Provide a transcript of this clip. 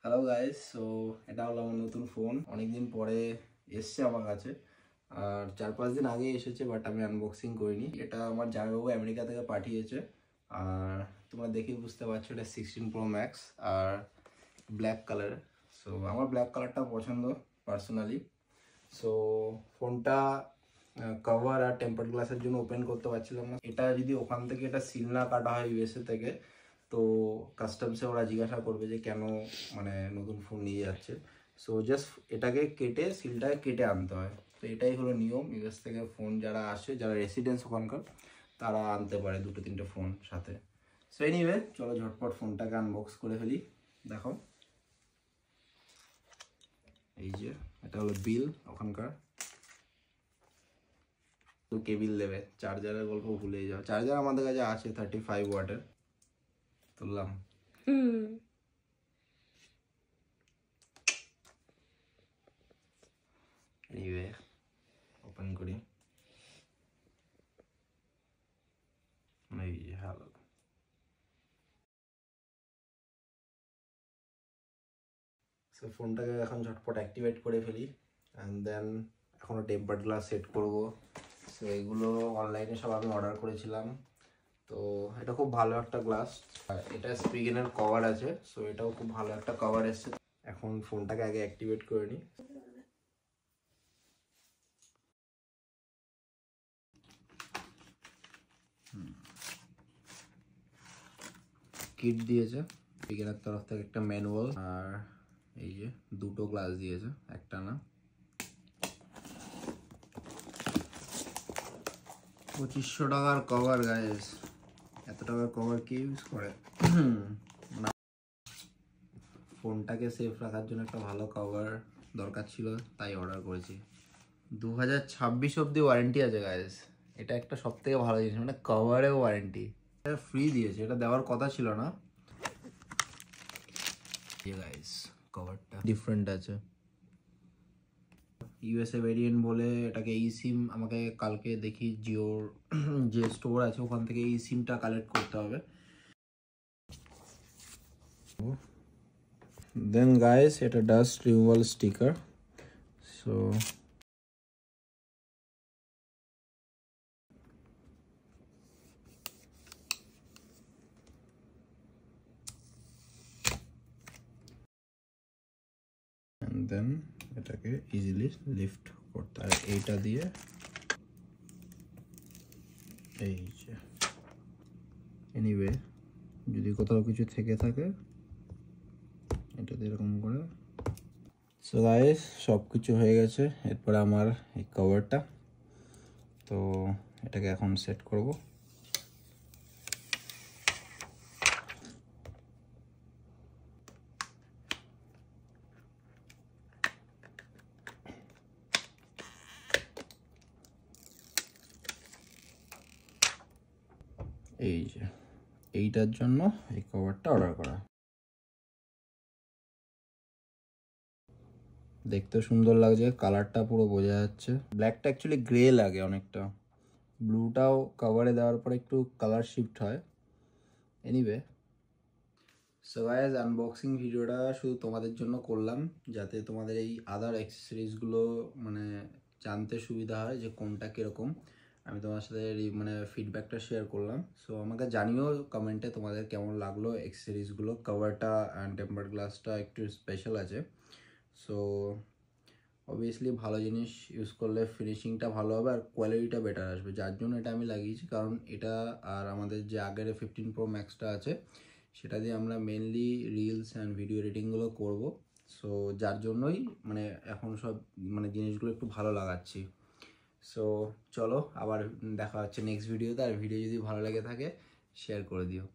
Hello guys, so এটা হলো আমার নতুন ফোন। অনেকদিন পরে এসছে আমার কাছে, আর 4-5 দিন আগে এসেছে, বাট আমি আনবক্সিং করিনি। এটা আমার জামাইবাবু আমেরিকা থেকে পাঠিয়েছে, আর তোমরা দেখেই বুঝতে পারছো এটা 16 Pro Max আর ব্ল্যাক কালার। সো আমার ব্ল্যাক কালারটা পছন্দ পার্সোনালি। সো ফোনটা কভার আর টেম্পার্ড গ্লাসের জন্য ওপেন করতে পারছিলাম না। এটা যদি ওখান থেকে এটা সিল না কাটা হয় ইউএসএ থেকে, তো কাস্টমসে ওরা জিজ্ঞাসা করবে যে কেন মানে নতুন ফোন নিয়ে যাচ্ছে। সো জাস্ট এটাকে কেটে সিলটাকে কেটে আনতে হয়। তো এটাই হলো নিয়ম। ইউএস থেকে ফোন যারা আসে, যারা রেসিডেন্স ওখানকার, তারা আনতে পারে 2-3টে ফোন সাথে। সো এনিওয়ে, চলো ঝটপট ফোনটাকে আনবক্স করে ফেলি। দেখো, এই যে এটা হলো বিল ওখানকার। তো কেবিল দেবে, চার্জারের গল্প ভুলেই যাও। চার্জার আমাদের কাছে আছে 35 ওয়াটের। তুললাম। এনিওয়ে, ওপেন করি। এই যে হ্যালো। সো ফোনটাকে এখন ঝটপট অ্যাক্টিভেট করে ফেলি, অ্যান্ড দেন এখনও টেম্পার্ড গ্লাস সেট করবো। সো এগুলো অনলাইনে সব আমি অর্ডার করেছিলাম। তো এটা খুব ভালো একটা গ্লাস, এটা স্প্রিগেনের কভার আছে। সো এটাও খুব ভালো একটা কভার এসছে। এখন ফোনটাকে আগে অ্যাক্টিভেট করে নিই। কিট দিয়েছে স্প্রিগেনের তরফ থেকে, একটা ম্যানুয়াল, আর এই যে দুটো গ্লাস দিয়েছে, একটা না। 2500 টাকার কভার গাইস। এত টাকার কভার কে ইউজ করে? না, ফোনটাকে সেফ রাখার জন্য একটা ভালো কভার দরকার ছিল, তাই অর্ডার করেছি। 2026 অব্দি ওয়ারেন্টি আছে গাইস। এটা একটা সব থেকে ভালো জিনিস, মানে কভারেও ওয়ারেন্টি। এটা ফ্রি দিয়েছে, এটা দেওয়ার কথা ছিল না। গাইস কভারটা ডিফারেন্ট আছে, ইউএসএ ভেরিয়েন্ট বলে এটাকে ই সিম। আমাকে কালকে দেখি জিওর যে স্টোর আছে ওখান থেকে এই সিমটা কালেক্ট করতে হবে। দেন গাইস, এটা dust removal sticker. So then এটাকে ইজিলি লিফট করতে হয় এইটা দিয়ে। এই যে এনিওয়ে, যদি কোথাও কিছু থেকে থাকে এটা দিয়ে এরকম করে। সো গাইস, সব কিছু হয়ে গেছে। এরপরে আমার এই কভারটা, তো এটাকে এখন সেট করব। এই যে এইটার জন্য এই কভারটা অর্ডার করা। দেখতে সুন্দর লাগছে, কালারটা পুরো বোঝা যাচ্ছে। ব্ল্যাকটা অ্যাকচুয়ালি গ্রে লাগে অনেকটা, ব্লুটাও কভারে দেওয়ার পর একটু কালার শিফট হয়। এনিওয়ে, সো গাইস, আনবক্সিং ভিডিওটা শুধু তোমাদের জন্য করলাম, যাতে তোমাদের এই আদার অ্যাক্সেসরিজগুলো মানে জানতে সুবিধা হয় যে কোনটা কীরকম। আমি তোমার সাথে মানে ফিডব্যাকটা শেয়ার করলাম। সো আমাকে জানিও কমেন্টে তোমাদের কেমন লাগলো অ্যাক্সেসরিজগুলো। কভারটা অ্যান্ড টেম্পার্ড গ্লাসটা একটু স্পেশাল আছে। সো অবভিয়াসলি ভালো জিনিস ইউজ করলে ফিনিশিংটা ভালো হবে আর কোয়ালিটিটা বেটার আসবে, যার জন্য এটা আমি লাগিয়েছি। কারণ এটা আর আমাদের যে আগের 15 Pro Maxটা আছে, সেটা দিয়ে আমরা মেনলি রিলস অ্যান্ড ভিডিও এডিটিংগুলো করব। সো যার জন্যই মানে এখন সব মানে জিনিসগুলো একটু ভালো লাগাচ্ছি। সো চলো, আবার দেখা হচ্ছে নেক্সট ভিডিওতে। আর ভিডিও যদি ভালো লেগে থাকে শেয়ার করে দিও।